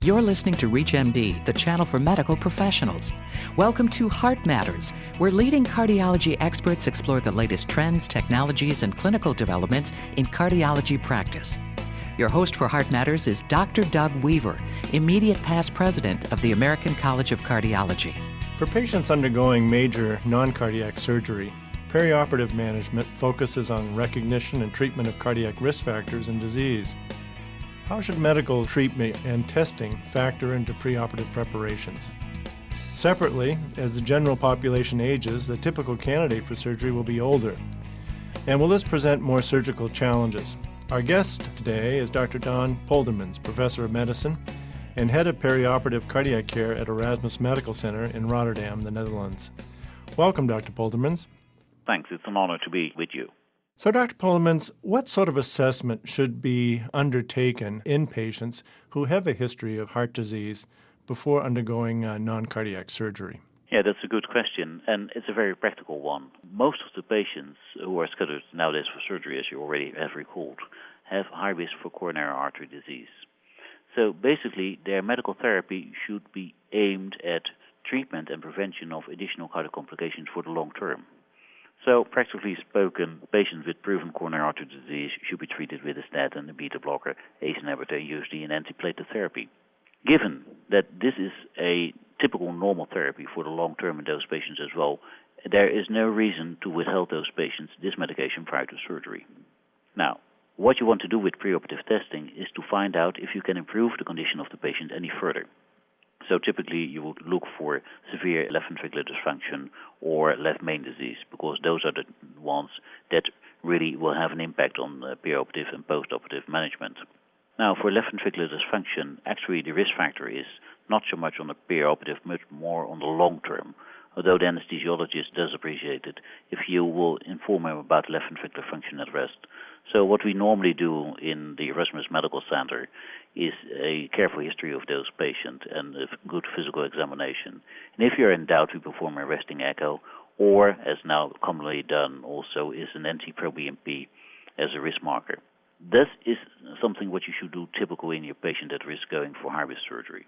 You're listening to ReachMD, the channel for medical professionals. Welcome to Heart Matters, where leading cardiology experts explore the latest trends, technologies, and clinical developments in cardiology practice. Your host for Heart Matters is Dr. Doug Weaver, immediate past president of the American College of Cardiology. For patients undergoing major non-cardiac surgery, perioperative management focuses on recognition and treatment of cardiac risk factors and disease. How should medical treatment and testing factor into preoperative preparations? Separately, as the general population ages, the typical candidate for surgery will be older. And will this present more surgical challenges? Our guest today is Dr. Don Poldermans, professor of medicine and head of perioperative cardiac care at Erasmus Medical Center in Rotterdam, the Netherlands. Welcome, Dr. Poldermans. Thanks. It's an honor to be with you. So, Dr. Poldermans, what sort of assessment should be undertaken in patients who have a history of heart disease before undergoing non-cardiac surgery? Yeah, that's a good question, and it's a very practical one. Most of the patients who are scheduled nowadays for surgery, as you already have recalled, have high risk for coronary artery disease. So basically, their medical therapy should be aimed at treatment and prevention of additional cardiac complications for the long term. So, practically spoken, patients with proven coronary artery disease should be treated with a statin, a beta blocker, ACE inhibitor, usually an antiplatelet therapy. Given that this is a typical normal therapy for the long term in those patients as well, there is no reason to withhold those patients this medication prior to surgery. Now, what you want to do with preoperative testing is to find out if you can improve the condition of the patient any further. So typically you would look for severe left ventricular dysfunction or left main disease, because those are the ones that really will have an impact on perioperative and postoperative management. Now, for left ventricular dysfunction, actually the risk factor is not so much on the perioperative, much more on the long term, although the anesthesiologist does appreciate it if you will inform him about left ventricular function at rest. So what we normally do in the Erasmus Medical Center is a careful history of those patients and a good physical examination. And if you're in doubt, we perform a resting echo, or, as now commonly done also, is an NT-proBNP as a risk marker. This is something what you should do typically in your patient at risk going for high-risk surgery.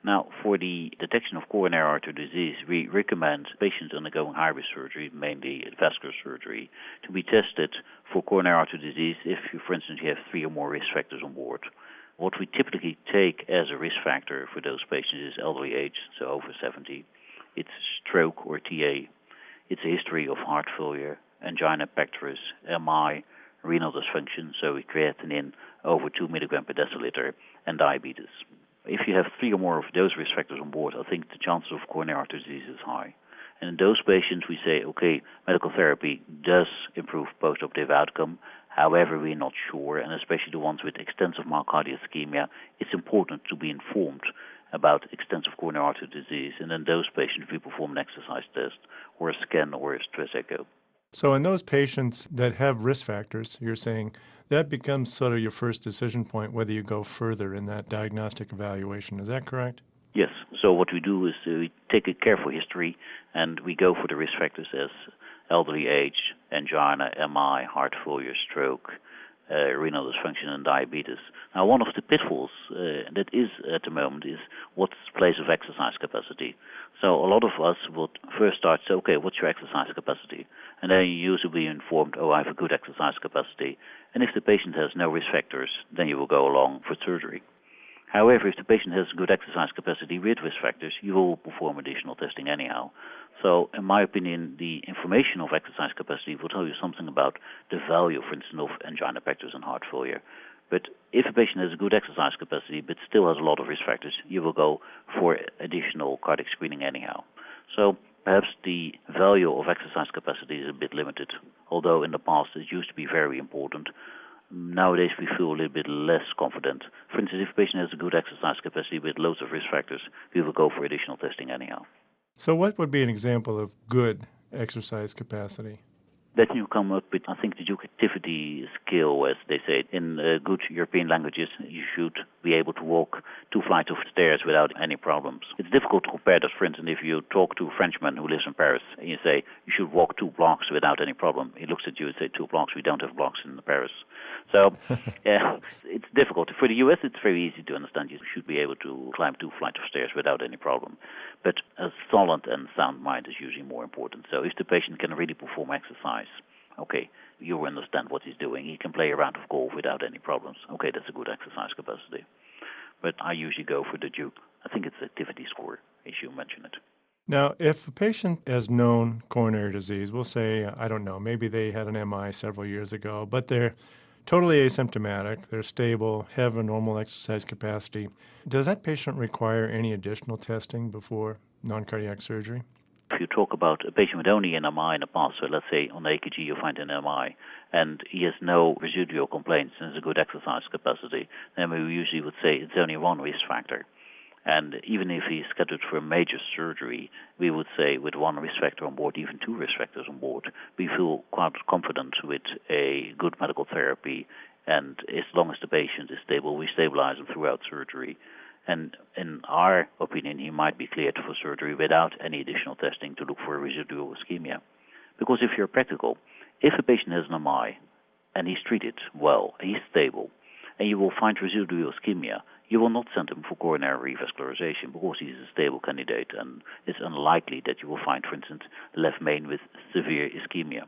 Now, for the detection of coronary artery disease, we recommend patients undergoing high-risk surgery, mainly vascular surgery, to be tested for coronary artery disease if, for instance, you have 3 or more risk factors on board. What we typically take as a risk factor for those patients is elderly age, so over 70. It's stroke or TA. It's a history of heart failure, angina pectoris, MI, renal dysfunction, so creatinine over 2 milligram per deciliter, and diabetes. If you have 3 or more of those risk factors on board, I think the chances of coronary artery disease is high. And in those patients, we say, okay, medical therapy does improve postoperative outcome. However, we're not sure, and especially the ones with extensive myocardial ischemia, it's important to be informed about extensive coronary artery disease. And in those patients, we perform an exercise test or a scan or a stress echo. So in those patients that have risk factors, you're saying that becomes sort of your first decision point whether you go further in that diagnostic evaluation. Is that correct? Yes. So what we do is we take a careful history and we go for the risk factors as elderly age, angina, MI, heart failure, stroke, renal dysfunction, and diabetes. Now, one of the pitfalls that is at the moment is what's the place of exercise capacity. So a lot of us will first start, say, okay, what's your exercise capacity? And then you usually be informed, oh, I have a good exercise capacity. And if the patient has no risk factors, then you will go along for surgery. However, if the patient has good exercise capacity with risk factors, you will perform additional testing anyhow. So, in my opinion, the information of exercise capacity will tell you something about the value, for instance, of angina pectoris and heart failure. But if a patient has a good exercise capacity but still has a lot of risk factors, you will go for additional cardiac screening anyhow. So, perhaps the value of exercise capacity is a bit limited, although in the past it used to be very important. Nowadays we feel a little bit less confident. For instance, if a patient has a good exercise capacity with loads of risk factors, we will go for additional testing anyhow. So what would be an example of good exercise capacity? Then you come up with, I think, the Duke activity scale, as they say. In good European languages, you should be able to walk 2 flights of stairs without any problems. It's difficult to compare that, for instance, if you talk to a Frenchman who lives in Paris and you say, you should walk 2 blocks without any problem. He looks at you and says, 2 blocks, we don't have blocks in Paris. So it's difficult. For the US, it's very easy to understand. You should be able to climb 2 flights of stairs without any problem. But a solid and sound mind is usually more important. So if the patient can really perform exercise, okay, you understand what he's doing. He can play a round of golf without any problems. Okay, that's a good exercise capacity. But I usually go for the Duke. I think it's the activity score, as you mentioned it. Now, if a patient has known coronary disease, we'll say, I don't know, maybe they had an MI several years ago, but they're totally asymptomatic, they're stable, have a normal exercise capacity. Does that patient require any additional testing before non-cardiac surgery? If you talk about a patient with only an MI in the past, so let's say on the EKG you find an MI, and he has no residual complaints and has a good exercise capacity, then we usually would say it's only one risk factor. And even if he's scheduled for a major surgery, we would say with 1 risk factor on board, even 2 risk factors on board, we feel quite confident with a good medical therapy. And as long as the patient is stable, we stabilize him throughout surgery. And in our opinion, he might be cleared for surgery without any additional testing to look for a residual ischemia. Because if you're practical, if a patient has an MI and he's treated well, he's stable, and you will find residual ischemia, you will not send him for coronary revascularization because he's a stable candidate, and it's unlikely that you will find, for instance, left main with severe ischemia.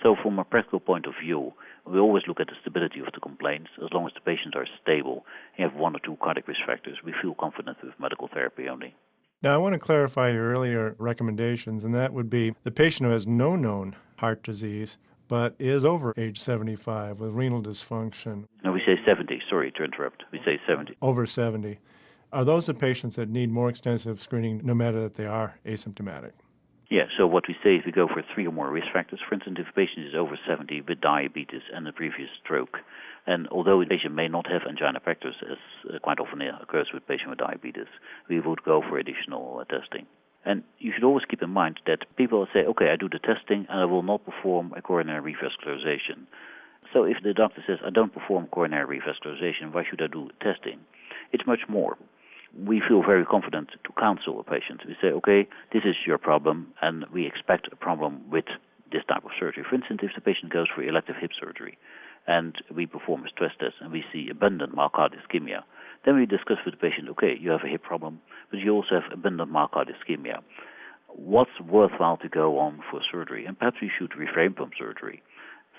So from a practical point of view, we always look at the stability of the complaints. As long as the patients are stable and you have 1 or 2 cardiac risk factors, we feel confident with medical therapy only. Now, I want to clarify your earlier recommendations, and that would be the patient who has no known heart disease but is over age 75 with renal dysfunction. No, we say 70. Sorry to interrupt. We say 70. Over 70. Are those the patients that need more extensive screening no matter that they are asymptomatic? Yeah, so what we say is we go for 3 or more risk factors. For instance, if a patient is over 70 with diabetes and a previous stroke, and although the patient may not have angina pectoris, as quite often occurs with patients with diabetes, we would go for additional testing. And you should always keep in mind that people say, okay, I do the testing and I will not perform a coronary revascularization. So if the doctor says, I don't perform coronary revascularization, why should I do testing? It's much more. We feel very confident to counsel a patient. We say, okay, this is your problem, and we expect a problem with this type of surgery. For instance, if the patient goes for elective hip surgery, and we perform a stress test, and we see abundant myocardial ischemia, then we discuss with the patient, okay, you have a hip problem, but you also have abundant myocardial ischemia. What's worthwhile to go on for surgery? And perhaps we should refrain from surgery.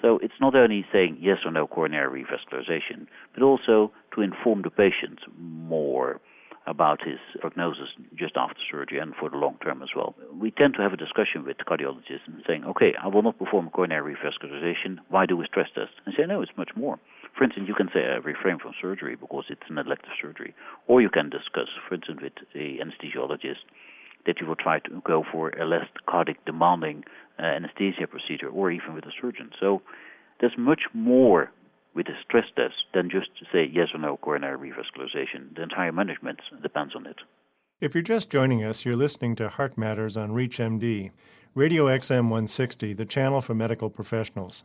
So it's not only saying yes or no coronary revascularization, but also to inform the patient more about his prognosis just after surgery and for the long term as well. We tend to have a discussion with cardiologists and saying, okay, I will not perform coronary revascularization. Why do a stress test? And say, no, it's much more. For instance, you can say I refrain from surgery because it's an elective surgery. Or you can discuss, for instance, with the anesthesiologist that you will try to go for a less cardiac demanding anesthesia procedure, or even with a surgeon. So there's much more with a stress test than just to say yes or no coronary revascularization. The entire management depends on it. If you're just joining us, you're listening to Heart Matters on ReachMD, Radio XM 160, the channel for medical professionals.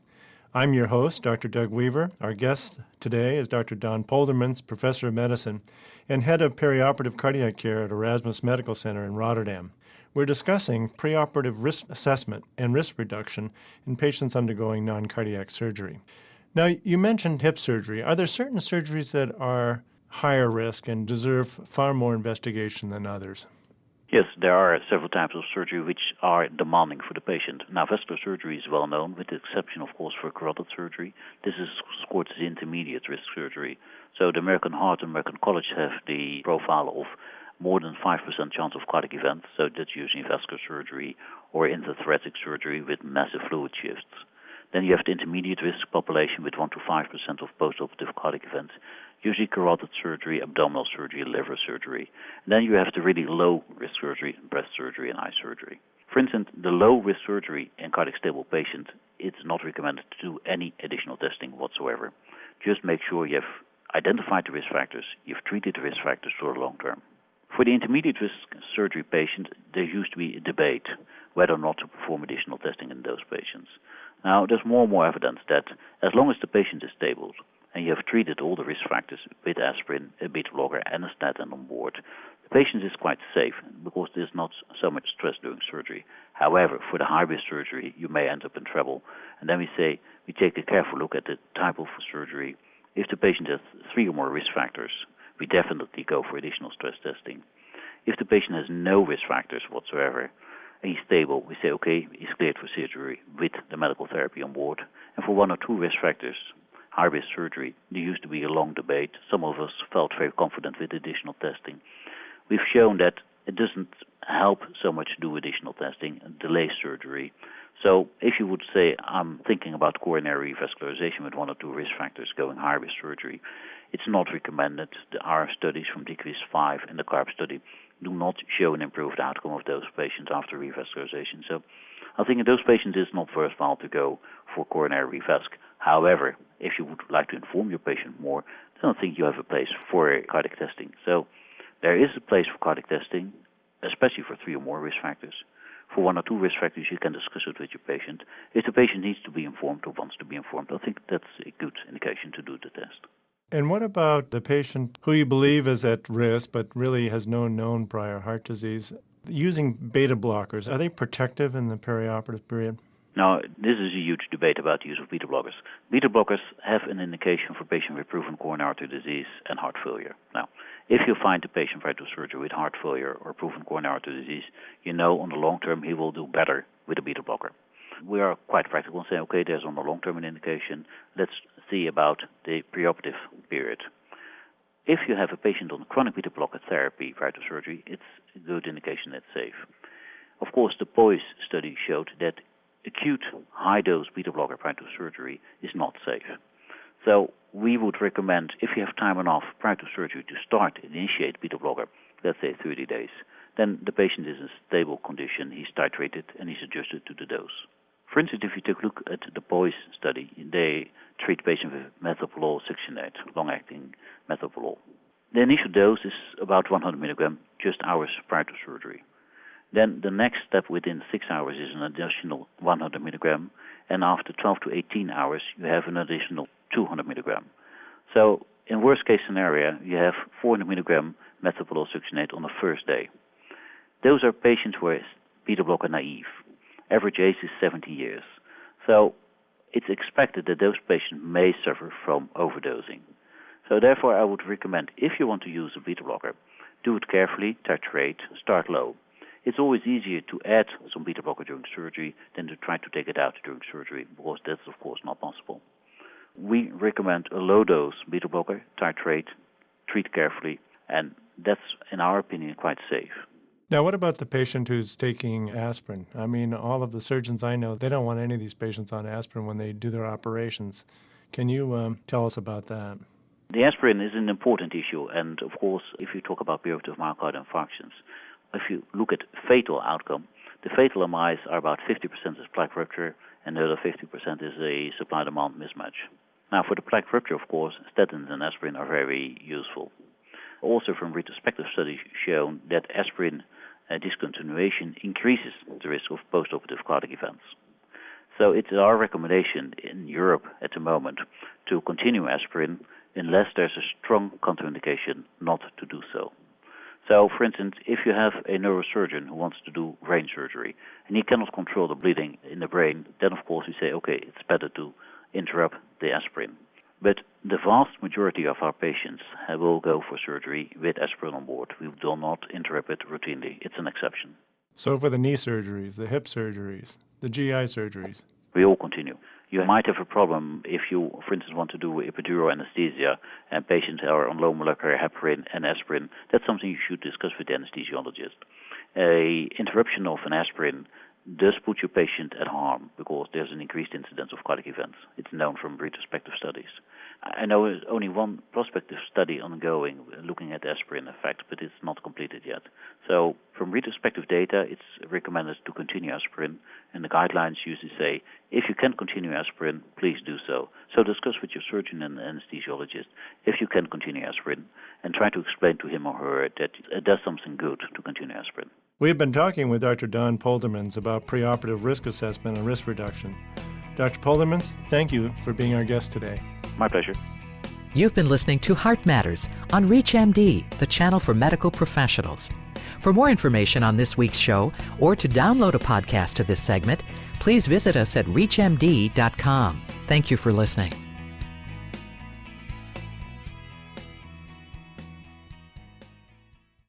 I'm your host, Dr. Doug Weaver. Our guest today is Dr. Don Poldermans, Professor of Medicine and Head of Perioperative Cardiac Care at Erasmus Medical Center in Rotterdam. We're discussing preoperative risk assessment and risk reduction in patients undergoing non-cardiac surgery. Now, you mentioned hip surgery. Are there certain surgeries that are higher risk and deserve far more investigation than others? Yes, there are several types of surgery which are demanding for the patient. Now, vascular surgery is well known, with the exception, of course, for carotid surgery. This is scored as intermediate risk surgery. So the American Heart and American College have the profile of more than 5% chance of cardiac events. So that's usually vascular surgery or intrathoracic surgery with massive fluid shifts. Then you have the intermediate risk population with 1 to 5% of postoperative cardiac events, usually carotid surgery, abdominal surgery, liver surgery. And then you have the really low risk surgery, breast surgery, and eye surgery. For instance, the low risk surgery in cardiac stable patients, it's not recommended to do any additional testing whatsoever. Just make sure you have identified the risk factors, you've treated the risk factors for the long term. For the intermediate risk surgery patient, there used to be a debate whether or not to perform additional testing in those patients. Now, there's more and more evidence that as long as the patient is stable and you have treated all the risk factors with aspirin, a beta blocker, and a statin on board, the patient is quite safe because there's not so much stress during surgery. However, for the high-risk surgery, you may end up in trouble. And then we take a careful look at the type of surgery. If the patient has 3 or more risk factors, we definitely go for additional stress testing. If the patient has no risk factors whatsoever, and he's stable, we say, okay, he's cleared for surgery with the medical therapy on board. And for 1 or 2 risk factors, high-risk surgery, there used to be a long debate. Some of us felt very confident with additional testing. We've shown that it doesn't help so much to do additional testing and delay surgery. So if you would say, I'm thinking about coronary revascularization with 1 or 2 risk factors going high-risk surgery, it's not recommended. Our studies from Decrease 5 and the CARB study do not show an improved outcome of those patients after revascularization. So I think in those patients it's not worthwhile to go for coronary revasc. However, if you would like to inform your patient more, then I think you have a place for cardiac testing. So there is a place for cardiac testing, especially for 3 or more risk factors. For 1 or 2 risk factors, you can discuss it with your patient. If the patient needs to be informed or wants to be informed, I think that's a good indication to do the test. And what about the patient who you believe is at risk but really has no known prior heart disease? Using beta blockers, are they protective in the perioperative period? Now, this is a huge debate about the use of beta blockers. Beta blockers have an indication for patients with proven coronary artery disease and heart failure. Now, if you find a patient prior to surgery with heart failure or proven coronary artery disease, you know on the long term he will do better with a beta blocker. We are quite practical and say, okay, there's on the long term an indication. Let's see about the preoperative period. If you have a patient on chronic beta blocker therapy prior to surgery, it's a good indication it's safe. Of course, the POISE study showed that acute high-dose beta blocker prior to surgery is not safe. So we would recommend, if you have time enough prior to surgery to initiate beta blocker, let's say 30 days, then the patient is in stable condition, he's titrated, and he's adjusted to the dose. For instance, if you take a look at the POISE study, they treat patients with methylphenol succinate, long-acting methylphenol. The initial dose is about 100 milligram just hours prior to surgery. Then the next step within 6 hours is an additional 100 milligram, and after 12 to 18 hours, you have an additional 200 milligram. So in worst-case scenario, you have 400 milligram methylphenol succinate on the first day. Those are patients who are beta blocker naive. Average age is 70 years. So it's expected that those patients may suffer from overdosing. So therefore, I would recommend, if you want to use a beta blocker, do it carefully, titrate, start low. It's always easier to add some beta blocker during surgery than to try to take it out during surgery, because that's, of course, not possible. We recommend a low-dose beta blocker, titrate, treat carefully, and that's, in our opinion, quite safe. Now, what about the patient who's taking aspirin? I mean, all of the surgeons I know, they don't want any of these patients on aspirin when they do their operations. Can you tell us about that? The aspirin is an important issue, and of course, if you talk about perioperative myocardial infarctions, if you look at fatal outcome, the fatal MIs are about 50% is plaque rupture, and the other 50% is a supply-demand mismatch. Now, for the plaque rupture, of course, statins and aspirin are very useful. Also, from retrospective studies shown that aspirin discontinuation increases the risk of postoperative cardiac events. So it's our recommendation in Europe at the moment to continue aspirin unless there's a strong contraindication not to do so. So, for instance, if you have a neurosurgeon who wants to do brain surgery and he cannot control the bleeding in the brain, then of course we say, okay, it's better to interrupt the aspirin. But the vast majority of our patients will go for surgery with aspirin on board. We do not interrupt it routinely. It's an exception. So for the knee surgeries, the hip surgeries, the GI surgeries? We all continue. You might have a problem if you, for instance, want to do epidural anesthesia and patients are on low molecular heparin and aspirin. That's something you should discuss with the anesthesiologist. A interruption of an aspirin does put your patient at harm because there's an increased incidence of cardiac events. It's known from retrospective studies. I know there's only one prospective study ongoing looking at aspirin effect, but it's not completed yet. So from retrospective data, it's recommended to continue aspirin, and the guidelines usually say, if you can continue aspirin, please do so. So discuss with your surgeon and anesthesiologist if you can continue aspirin, and try to explain to him or her that it does something good to continue aspirin. We've been talking with Dr. Don Poldermans about preoperative risk assessment and risk reduction. Dr. Poldermans, thank you for being our guest today. My pleasure. You've been listening to Heart Matters on ReachMD, the channel for medical professionals. For more information on this week's show or to download a podcast of this segment, please visit us at reachmd.com. Thank you for listening.